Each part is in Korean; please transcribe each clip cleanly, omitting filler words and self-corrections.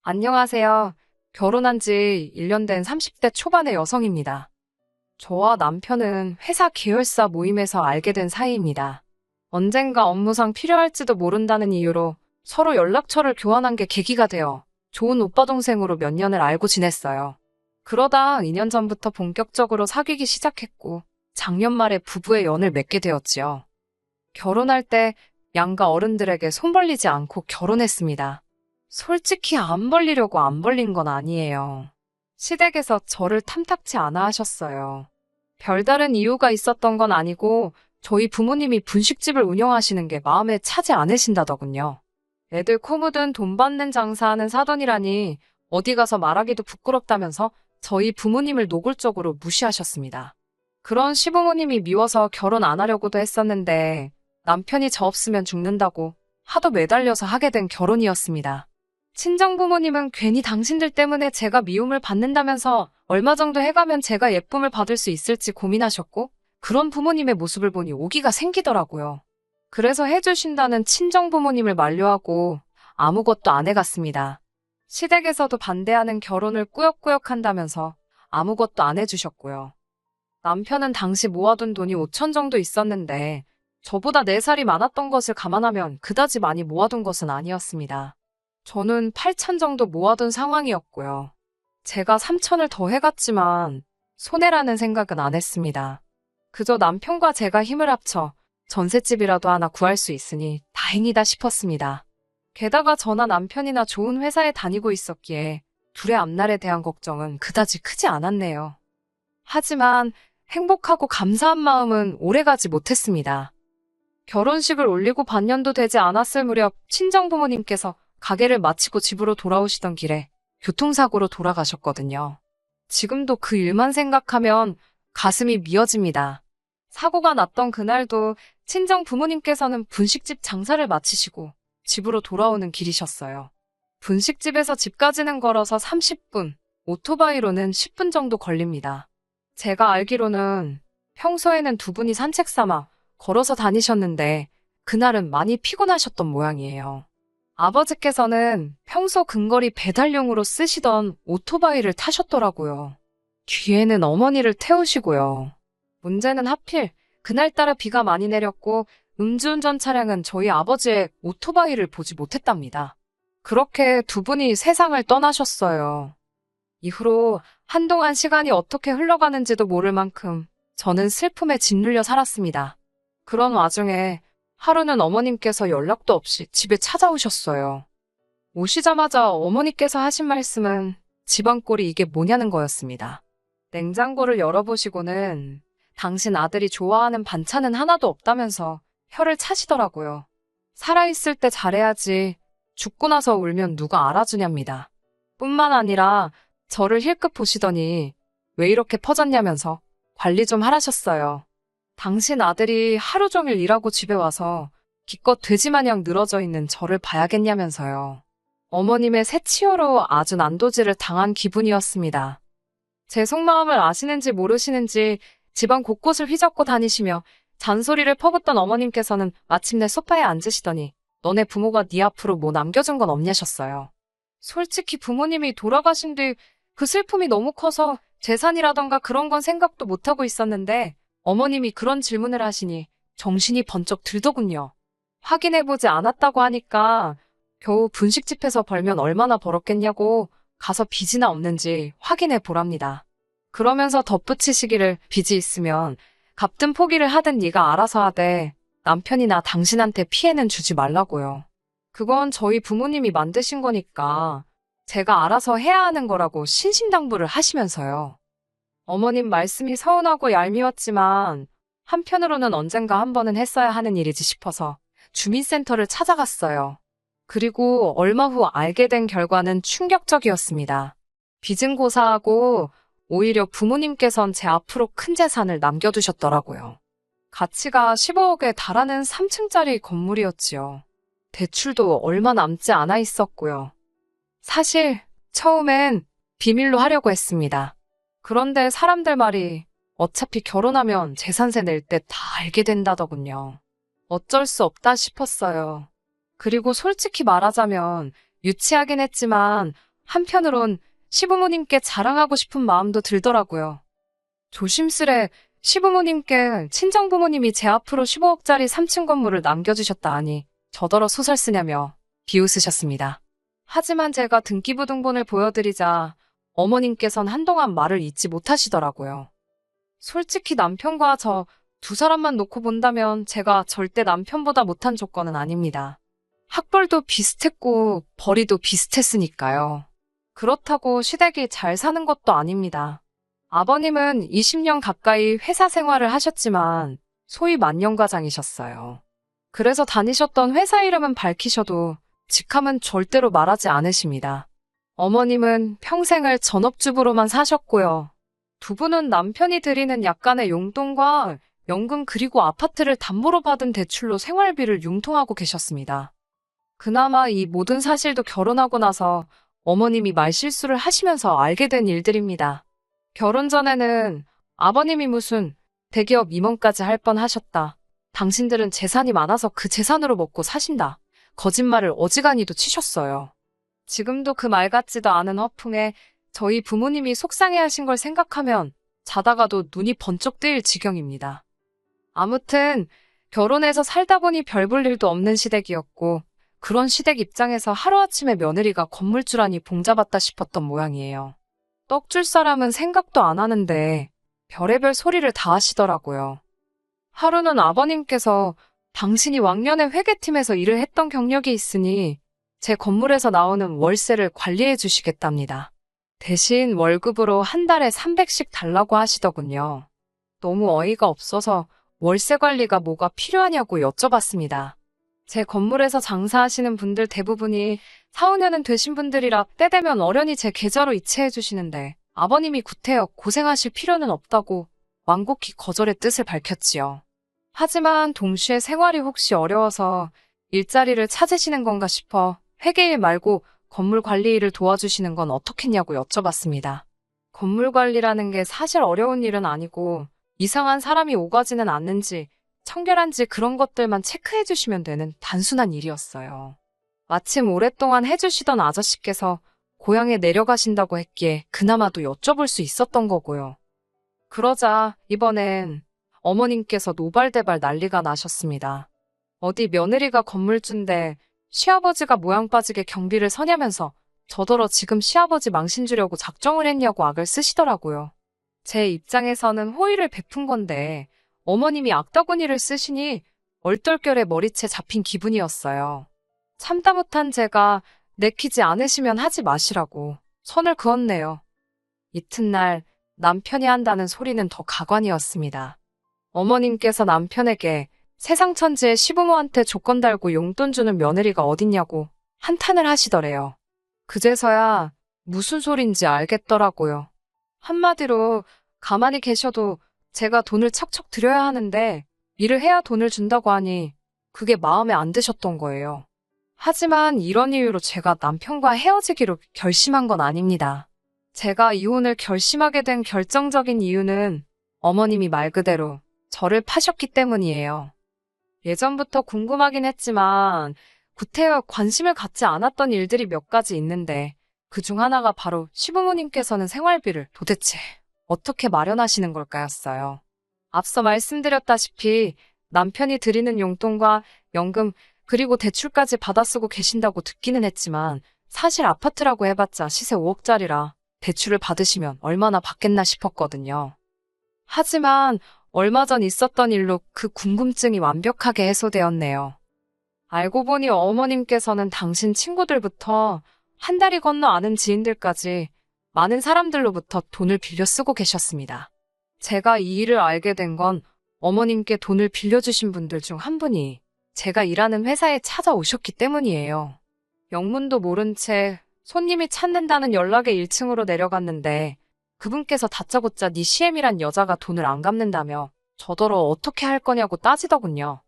안녕하세요. 결혼한 지 1년 된 30대 초반의 여성입니다. 저와 남편은 회사 계열사 모임에서 알게 된 사이입니다. 언젠가 업무상 필요할지도 모른다는 이유로 서로 연락처를 교환한 게 계기가 되어 좋은 오빠 동생으로 몇 년을 알고 지냈어요. 그러다 2년 전부터 본격적으로 사귀기 시작했고 작년 말에 부부의 연을 맺게 되었지요. 결혼할 때 양가 어른들에게 손 벌리지 않고 결혼했습니다. 솔직히 안 벌리려고 안 벌린 건 아니에요. 시댁에서 저를 탐탁치 않아 하셨어요. 별다른 이유가 있었던 건 아니고 저희 부모님이 분식집을 운영하시는 게 마음에 차지 않으신다더군요. 애들 코 묻은 돈 받는 장사하는 사돈이라니 어디 가서 말하기도 부끄럽다면서 저희 부모님을 노골적으로 무시하셨습니다. 그런 시부모님이 미워서 결혼 안 하려고도 했었는데 남편이 저 없으면 죽는다고 하도 매달려서 하게 된 결혼이었습니다. 친정부모님은 괜히 당신들 때문에 제가 미움을 받는다면서 얼마 정도 해가면 제가 예쁨을 받을 수 있을지 고민하셨고 그런 부모님의 모습을 보니 오기가 생기더라고요. 그래서 해주신다는 친정부모님을 만류하고 아무것도 안 해갔습니다. 시댁에서도 반대하는 결혼을 꾸역꾸역 한다면서 아무것도 안 해주셨고요. 남편은 당시 모아둔 돈이 5천 정도 있었는데 저보다 4살이 많았던 것을 감안하면 그다지 많이 모아둔 것은 아니었습니다. 저는 8천 정도 모아둔 상황이었고요. 제가 3천을 더 해갔지만 손해라는 생각은 안 했습니다. 그저 남편과 제가 힘을 합쳐 전셋집이라도 하나 구할 수 있으니 다행이다 싶었습니다. 게다가 저나 남편이나 좋은 회사에 다니고 있었기에 둘의 앞날에 대한 걱정은 그다지 크지 않았네요. 하지만 행복하고 감사한 마음은 오래가지 못했습니다. 결혼식을 올리고 반년도 되지 않았을 무렵 친정부모님께서 가게를 마치고 집으로 돌아오시던 길에 교통사고로 돌아가셨거든요. 지금도 그 일만 생각하면 가슴이 미어집니다. 사고가 났던 그날도 친정 부모님께서는 분식집 장사를 마치시고 집으로 돌아오는 길이셨어요. 분식집에서 집까지는 걸어서 30분, 오토바이로는 10분 정도 걸립니다. 제가 알기로는 평소에는 두 분이 산책 삼아 걸어서 다니셨는데 그날은 많이 피곤하셨던 모양이에요. 아버지께서는 평소 근거리 배달용으로 쓰시던 오토바이를 타셨더라고요. 뒤에는 어머니를 태우시고요. 문제는 하필 그날따라 비가 많이 내렸고 음주운전 차량은 저희 아버지의 오토바이를 보지 못했답니다. 그렇게 두 분이 세상을 떠나셨어요. 이후로 한동안 시간이 어떻게 흘러가는지도 모를 만큼 저는 슬픔에 짓눌려 살았습니다. 그런 와중에 하루는 어머님께서 연락도 없이 집에 찾아오셨어요. 오시자마자 어머니께서 하신 말씀은 집안꼴이 이게 뭐냐는 거였습니다. 냉장고를 열어보시고는 당신 아들이 좋아하는 반찬은 하나도 없다면서 혀를 차시더라고요. 살아있을 때 잘해야지 죽고 나서 울면 누가 알아주냐입니다. 뿐만 아니라 저를 힐끗 보시더니 왜 이렇게 퍼졌냐면서 관리 좀 하라셨어요. 당신 아들이 하루 종일 일하고 집에 와서 기껏 돼지마냥 늘어져 있는 저를 봐야겠냐면서요. 어머님의 새치어로 아주 난도질을 당한 기분이었습니다. 제 속마음을 아시는지 모르시는지 집안 곳곳을 휘젓고 다니시며 잔소리를 퍼붓던 어머님께서는 마침내 소파에 앉으시더니 너네 부모가 네 앞으로 뭐 남겨준 건 없냐셨어요. 솔직히 부모님이 돌아가신 뒤 그 슬픔이 너무 커서 재산이라던가 그런 건 생각도 못하고 있었는데 어머님이 그런 질문을 하시니 정신이 번쩍 들더군요. 확인해보지 않았다고 하니까 겨우 분식집에서 벌면 얼마나 벌었겠냐고 가서 빚이나 없는지 확인해 보랍니다. 그러면서 덧붙이시기를 빚이 있으면 갚든 포기를 하든 네가 알아서 하되 남편이나 당신한테 피해는 주지 말라고요. 그건 저희 부모님이 만드신 거니까 제가 알아서 해야 하는 거라고 신신당부를 하시면서요. 어머님 말씀이 서운하고 얄미웠지만 한편으로는 언젠가 한 번은 했어야 하는 일이지 싶어서 주민센터를 찾아갔어요. 그리고 얼마 후 알게 된 결과는 충격적이었습니다. 빚은 고사하고 오히려 부모님께선 제 앞으로 큰 재산을 남겨두셨더라고요. 가치가 15억에 달하는 3층짜리 건물이었지요. 대출도 얼마 남지 않아 있었고요. 사실 처음엔 비밀로 하려고 했습니다. 그런데 사람들 말이 어차피 결혼하면 재산세 낼 때 다 알게 된다더군요. 어쩔 수 없다 싶었어요. 그리고 솔직히 말하자면 유치하긴 했지만 한편으론 시부모님께 자랑하고 싶은 마음도 들더라고요. 조심스레 시부모님께 친정부모님이 제 앞으로 15억짜리 3층 건물을 남겨주셨다 하니 저더러 소설 쓰냐며 비웃으셨습니다. 하지만 제가 등기부등본을 보여드리자 어머님께선 한동안 말을 잇지 못하시더라고요. 솔직히 남편과 저 두 사람만 놓고 본다면 제가 절대 남편보다 못한 조건은 아닙니다. 학벌도 비슷했고 벌이도 비슷했으니까요. 그렇다고 시댁이 잘 사는 것도 아닙니다. 아버님은 20년 가까이 회사 생활을 하셨지만 소위 만년과장이셨어요. 그래서 다니셨던 회사 이름은 밝히셔도 직함은 절대로 말하지 않으십니다. 어머님은 평생을 전업주부로만 사셨고요. 두 분은 남편이 드리는 약간의 용돈과 연금 그리고 아파트를 담보로 받은 대출로 생활비를 융통하고 계셨습니다. 그나마 이 모든 사실도 결혼하고 나서 어머님이 말실수를 하시면서 알게 된 일들입니다. 결혼 전에는 아버님이 무슨 대기업 임원까지 할 뻔하셨다. 당신들은 재산이 많아서 그 재산으로 먹고 사신다. 거짓말을 어지간히도 치셨어요. 지금도 그 말 같지도 않은 허풍에 저희 부모님이 속상해하신 걸 생각하면 자다가도 눈이 번쩍 뜨일 지경입니다. 아무튼 결혼해서 살다 보니 별 볼 일도 없는 시댁이었고 그런 시댁 입장에서 하루아침에 며느리가 건물주라니 봉잡았다 싶었던 모양이에요. 떡 줄 사람은 생각도 안 하는데 별의별 소리를 다 하시더라고요. 하루는 아버님께서 당신이 왕년에 회계팀에서 일을 했던 경력이 있으니 제 건물에서 나오는 월세를 관리해 주시겠답니다. 대신 월급으로 한 달에 300씩 달라고 하시더군요. 너무 어이가 없어서 월세 관리가 뭐가 필요하냐고 여쭤봤습니다. 제 건물에서 장사하시는 분들 대부분이 4, 5년은 되신 분들이라 때 되면 어련히 제 계좌로 이체해 주시는데 아버님이 구태여 고생하실 필요는 없다고 완곡히 거절의 뜻을 밝혔지요. 하지만 동시에 생활이 혹시 어려워서 일자리를 찾으시는 건가 싶어 회계일 말고 건물 관리 일을 도와주시는 건 어떻겠냐고 여쭤봤습니다. 건물 관리라는 게 사실 어려운 일은 아니고 이상한 사람이 오가지는 않는지 청결한지 그런 것들만 체크해 주시면 되는 단순한 일이었어요. 마침 오랫동안 해주시던 아저씨께서 고향에 내려가신다고 했기에 그나마도 여쭤볼 수 있었던 거고요. 그러자 이번엔 어머님께서 노발대발 난리가 나셨습니다. 어디 며느리가 건물주인데 시아버지가 모양 빠지게 경비를 서냐면서 저더러 지금 시아버지 망신 주려고 작정을 했냐고 악을 쓰시더라고요. 제 입장에서는 호의를 베푼 건데 어머님이 악다구니를 쓰시니 얼떨결에 머리채 잡힌 기분이었어요. 참다 못한 제가 내키지 않으시면 하지 마시라고 선을 그었네요. 이튿날 남편이 한다는 소리는 더 가관이었습니다. 어머님께서 남편에게 세상 천지에 시부모한테 조건 달고 용돈 주는 며느리가 어딨냐고 한탄을 하시더래요. 그제서야 무슨 소린지 알겠더라고요. 한마디로 가만히 계셔도 제가 돈을 척척 드려야 하는데 일을 해야 돈을 준다고 하니 그게 마음에 안 드셨던 거예요. 하지만 이런 이유로 제가 남편과 헤어지기로 결심한 건 아닙니다. 제가 이혼을 결심하게 된 결정적인 이유는 어머님이 말 그대로 저를 파셨기 때문이에요. 예전부터 궁금하긴 했지만 구태여 관심을 갖지 않았던 일들이 몇 가지 있는데 그중 하나가 바로 시부모님께서는 생활비를 도대체 어떻게 마련하시는 걸까였어요. 앞서 말씀드렸다시피 남편이 드리는 용돈과 연금 그리고 대출까지 받아 쓰고 계신다고 듣기는 했지만 사실 아파트라고 해봤자 시세 5억짜리라 대출을 받으시면 얼마나 받겠나 싶었거든요. 하지만 얼마 전 있었던 일로 그 궁금증이 완벽하게 해소되었네요. 알고 보니 어머님께서는 당신 친구들부터 한 다리 건너 아는 지인들까지 많은 사람들로부터 돈을 빌려 쓰고 계셨습니다. 제가 이 일을 알게 된 건 어머님께 돈을 빌려주신 분들 중 한 분이 제가 일하는 회사에 찾아오셨기 때문이에요. 영문도 모른 채 손님이 찾는다는 연락에 1층으로 내려갔는데 그분께서 다짜고짜 네 CM이란 여자가 돈을 안 갚는다며 저더러 어떻게 할 거냐고 따지더군요.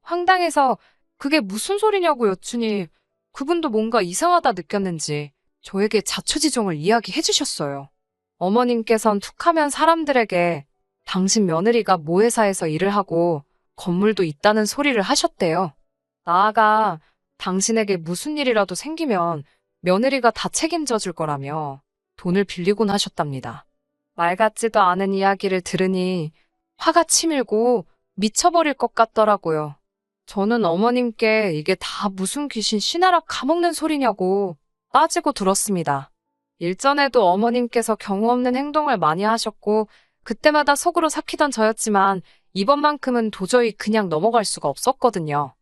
황당해서 그게 무슨 소리냐고 여쭈니 그분도 뭔가 이상하다 느꼈는지 저에게 자초지종을 이야기해 주셨어요. 어머님께선 툭하면 사람들에게 당신 며느리가 모 회사에서 일을 하고 건물도 있다는 소리를 하셨대요. 나아가 당신에게 무슨 일이라도 생기면 며느리가 다 책임져 줄 거라며 돈을 빌리곤 하셨답니다. 말 같지도 않은 이야기를 들으니 화가 치밀고 미쳐버릴 것 같더라고요. 저는 어머님께 이게 다 무슨 귀신 씨나라 가먹는 소리냐고 따지고 들었습니다. 일전에도 어머님께서 경우 없는 행동을 많이 하셨고 그때마다 속으로 삭히던 저였지만 이번만큼은 도저히 그냥 넘어갈 수가 없었거든요.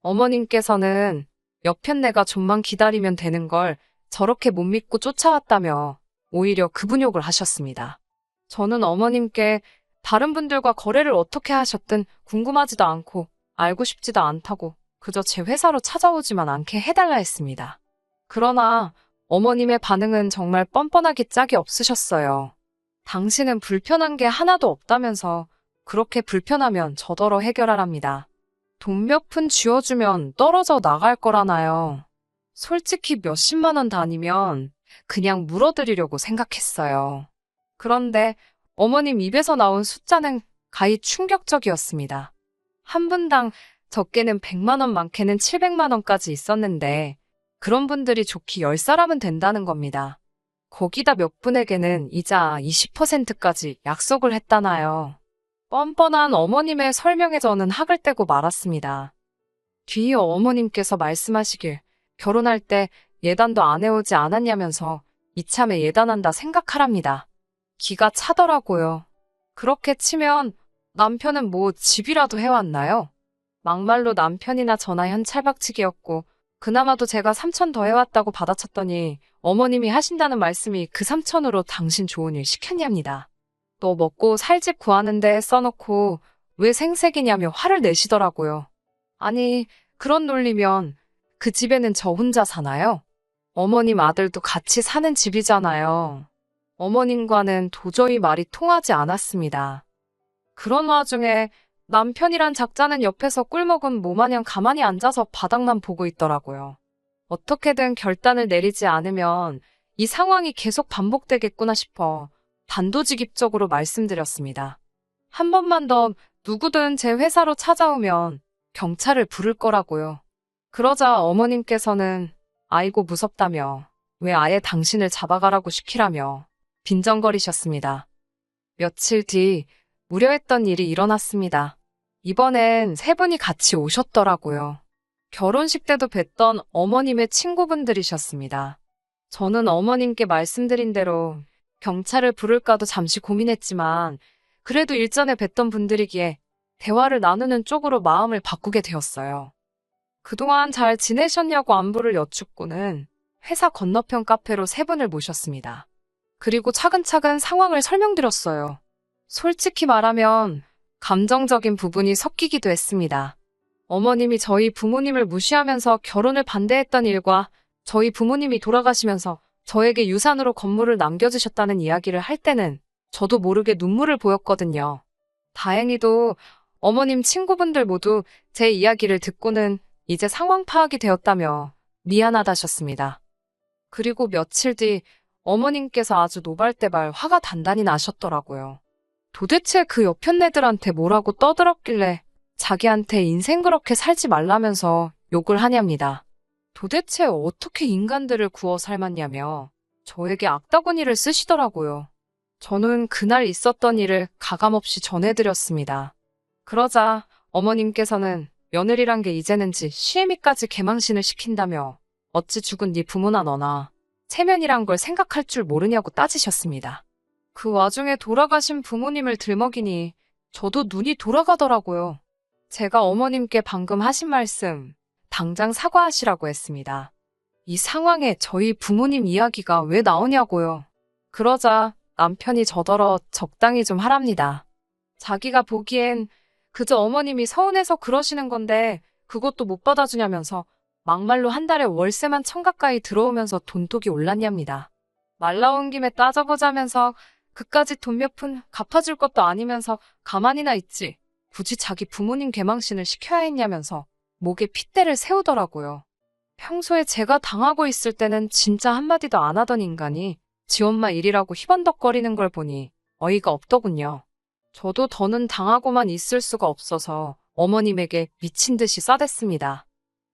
어머님께서는 여편네가 좀만 기다리면 되는 걸 저렇게 못 믿고 쫓아왔다며 오히려 급은욕을 하셨습니다. 저는 어머님께 다른 분들과 거래를 어떻게 하셨든 궁금하지도 않고 알고 싶지도 않다고 그저 제 회사로 찾아오지만 않게 해달라 했습니다. 그러나 어머님의 반응은 정말 뻔뻔하기 짝이 없으셨어요. 당신은 불편한 게 하나도 없다면서 그렇게 불편하면 저더러 해결하랍니다. 돈 몇 푼 쥐어주면 떨어져 나갈 거라나요. 솔직히 몇십만 원 단위면 그냥 물어드리려고 생각했어요. 그런데 어머님 입에서 나온 숫자는 가히 충격적이었습니다. 한 분당 적게는 100만 원, 많게는 700만 원까지 있었는데 그런 분들이 좋기 10사람은 된다는 겁니다. 거기다 몇 분에게는 이자 20%까지 약속을 했다나요. 뻔뻔한 어머님의 설명에 저는 학을 떼고 말았습니다. 뒤이어 어머님께서 말씀하시길 결혼할 때 예단도 안 해오지 않았냐면서 이참에 예단한다 생각하랍니다. 기가 차더라고요. 그렇게 치면 남편은 뭐 집이라도 해왔나요? 막말로 남편이나 저나 현찰박치기였고 그나마도 제가 3천 더 해왔다고 받아쳤더니 어머님이 하신다는 말씀이 그 3천으로 당신 좋은 일 시켰냐입니다. 너 먹고 살 집 구하는데 써놓고 왜 생색이냐며 화를 내시더라고요. 아니 그런 논리면 그 집에는 저 혼자 사나요? 어머님 아들도 같이 사는 집이잖아요. 어머님과는 도저히 말이 통하지 않았습니다. 그런 와중에 남편이란 작자는 옆에서 꿀먹은 모마냥 가만히 앉아서 바닥만 보고 있더라고요. 어떻게든 결단을 내리지 않으면 이 상황이 계속 반복되겠구나 싶어 단도직입적으로 말씀드렸습니다. 한 번만 더 누구든 제 회사로 찾아오면 경찰을 부를 거라고요. 그러자 어머님께서는 아이고 무섭다며 왜 아예 당신을 잡아가라고 시키라며 빈정거리셨습니다. 며칠 뒤 우려했던 일이 일어났습니다. 이번엔 세 분이 같이 오셨더라고요. 결혼식 때도 뵀던 어머님의 친구분들이셨습니다. 저는 어머님께 말씀드린 대로 경찰을 부를까도 잠시 고민했지만 그래도 일전에 뵀던 분들이기에 대화를 나누는 쪽으로 마음을 바꾸게 되었어요. 그동안 잘 지내셨냐고 안부를 여쭙고는 회사 건너편 카페로 세 분을 모셨습니다. 그리고 차근차근 상황을 설명드렸어요. 솔직히 말하면 감정적인 부분이 섞이기도 했습니다. 어머님이 저희 부모님을 무시하면서 결혼을 반대했던 일과 저희 부모님이 돌아가시면서 저에게 유산으로 건물을 남겨주셨다는 이야기를 할 때는 저도 모르게 눈물을 보였거든요. 다행히도 어머님 친구분들 모두 제 이야기를 듣고는 이제 상황 파악이 되었다며 미안하다셨습니다. 그리고 며칠 뒤 어머님께서 아주 노발대발 화가 단단히 나셨더라고요. 도대체 그 여편네들한테 뭐라고 떠들었길래 자기한테 인생 그렇게 살지 말라면서 욕을 하냐입니다. 도대체 어떻게 인간들을 구워 삶았냐며 저에게 악다구니를 쓰시더라고요. 저는 그날 있었던 일을 가감없이 전해드렸습니다. 그러자 어머님께서는 며느리란 게 이제는지 시애미까지 개망신을 시킨다며 어찌 죽은 네 부모나 너나 체면이란 걸 생각할 줄 모르냐고 따지셨습니다. 그 와중에 돌아가신 부모님을 들먹이니 저도 눈이 돌아가더라고요. 제가 어머님께 방금 하신 말씀 당장 사과하시라고 했습니다. 이 상황에 저희 부모님 이야기가 왜 나오냐고요. 그러자 남편이 저더러 적당히 좀 하랍니다. 자기가 보기엔 그저 어머님이 서운해서 그러시는 건데 그것도 못 받아주냐면서 막말로 한 달에 월세만 1,000 가까이 들어오면서 돈독이 올랐냐입니다. 말 나온 김에 따져보자면서 그까짓 돈 몇 푼 갚아줄 것도 아니면서 가만히나 있지. 굳이 자기 부모님 개망신을 시켜야 했냐면서 목에 핏대를 세우더라고요. 평소에 제가 당하고 있을 때는 진짜 한마디도 안 하던 인간이 지 엄마 일이라고 희번덕거리는 걸 보니 어이가 없더군요. 저도 더는 당하고만 있을 수가 없어서 어머님에게 미친 듯이 싸댔습니다.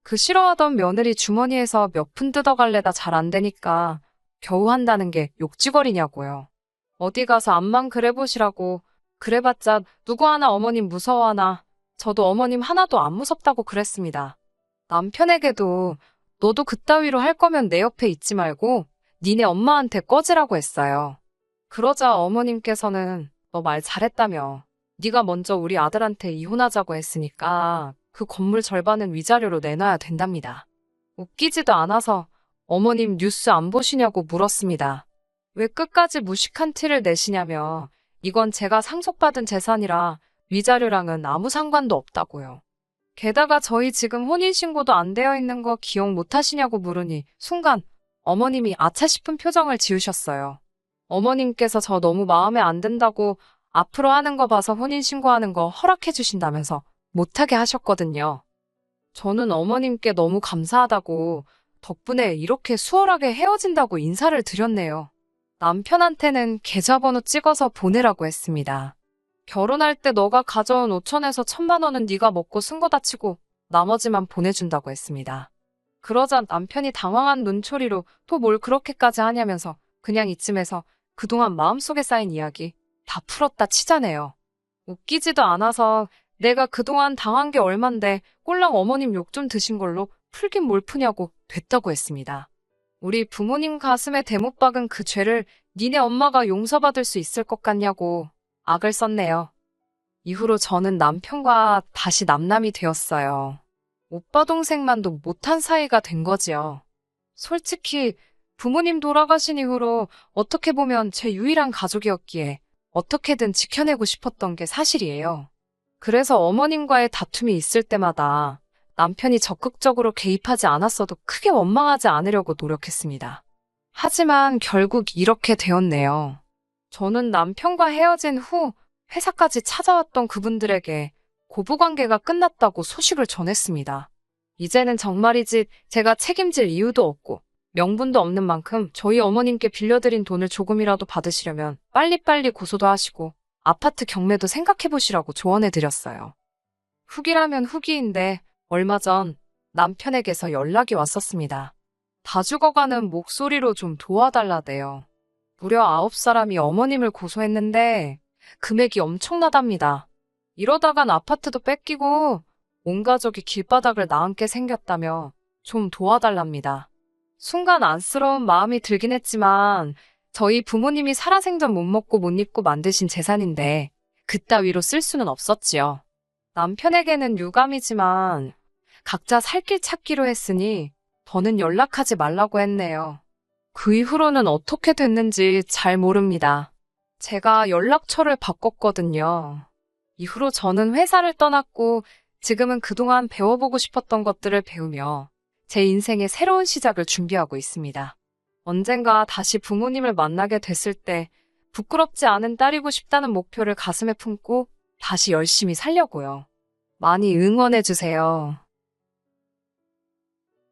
그 싫어하던 며느리 주머니에서 몇 푼 뜯어갈래다 잘 안 되니까 겨우 한다는 게 욕지거리냐고요. 어디 가서 암만 그래보시라고. 그래봤자 누구 하나 어머님 무서워하나. 저도 어머님 하나도 안 무섭다고 그랬습니다. 남편에게도 너도 그따위로 할 거면 내 옆에 있지 말고 니네 엄마한테 꺼지라고 했어요. 그러자 어머님께서는 너 말 잘했다며. 네가 먼저 우리 아들한테 이혼하자고 했으니까 그 건물 절반은 위자료로 내놔야 된답니다. 웃기지도 않아서 어머님 뉴스 안 보시냐고 물었습니다. 왜 끝까지 무식한 티를 내시냐며. 이건 제가 상속받은 재산이라 위자료랑은 아무 상관도 없다고요. 게다가 저희 지금 혼인신고도 안 되어 있는 거 기억 못 하시냐고 물으니 순간 어머님이 아차 싶은 표정을 지으셨어요. 어머님께서 저 너무 마음에 안 든다고 앞으로 하는 거 봐서 혼인신고하는 거 허락해 주신다면서 못하게 하셨거든요. 저는 어머님께 너무 감사하다고 덕분에 이렇게 수월하게 헤어진다고 인사를 드렸네요. 남편한테는 계좌번호 찍어서 보내라고 했습니다. 결혼할 때 너가 가져온 5천에서 1,000만 원은 네가 먹고 쓴 거다 치고 나머지만 보내준다고 했습니다. 그러자 남편이 당황한 눈초리로 또 뭘 그렇게까지 하냐면서 그냥 이쯤에서 그동안 마음속에 쌓인 이야기 다 풀었다 치자네요. 웃기지도 않아서 내가 그동안 당한 게 얼만데 꼴랑 어머님 욕 좀 드신 걸로 풀긴 뭘 푸냐고 됐다고 했습니다. 우리 부모님 가슴에 대못 박은 그 죄를 니네 엄마가 용서받을 수 있을 것 같냐고 악을 썼네요. 이후로 저는 남편과 다시 남남이 되었어요. 오빠 동생만도 못한 사이가 된 거지요. 솔직히 부모님 돌아가신 이후로 어떻게 보면 제 유일한 가족이었기에 어떻게든 지켜내고 싶었던 게 사실이에요. 그래서 어머님과의 다툼이 있을 때마다 남편이 적극적으로 개입하지 않았어도 크게 원망하지 않으려고 노력했습니다. 하지만 결국 이렇게 되었네요. 저는 남편과 헤어진 후 회사까지 찾아왔던 그분들에게 고부관계가 끝났다고 소식을 전했습니다. 이제는 정말이지 제가 책임질 이유도 없고 명분도 없는 만큼 저희 어머님께 빌려드린 돈을 조금이라도 받으시려면 빨리빨리 고소도 하시고 아파트 경매도 생각해보시라고 조언해드렸어요. 후기라면 후기인데 얼마 전 남편에게서 연락이 왔었습니다. 다 죽어가는 목소리로 좀 도와달라대요. 무려 9사람이 어머님을 고소했는데 금액이 엄청나답니다. 이러다간 아파트도 뺏기고 온 가족이 길바닥을 나앉게 생겼다며 좀 도와달랍니다. 순간 안쓰러운 마음이 들긴 했지만 저희 부모님이 살아생전 못 먹고 못 입고 만드신 재산인데 그따위로 쓸 수는 없었지요. 남편에게는 유감이지만 각자 살 길 찾기로 했으니 더는 연락하지 말라고 했네요. 그 이후로는 어떻게 됐는지 잘 모릅니다. 제가 연락처를 바꿨거든요. 이후로 저는 회사를 떠났고 지금은 그동안 배워보고 싶었던 것들을 배우며 제 인생의 새로운 시작을 준비하고 있습니다. 언젠가 다시 부모님을 만나게 됐을 때 부끄럽지 않은 딸이고 싶다는 목표를 가슴에 품고 다시 열심히 살려고요. 많이 응원해주세요.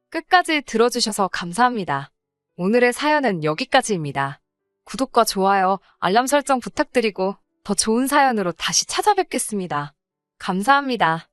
끝까지 들어주셔서 감사합니다. 오늘의 사연은 여기까지입니다. 구독과 좋아요, 알람 설정 부탁드리고 더 좋은 사연으로 다시 찾아뵙겠습니다. 감사합니다.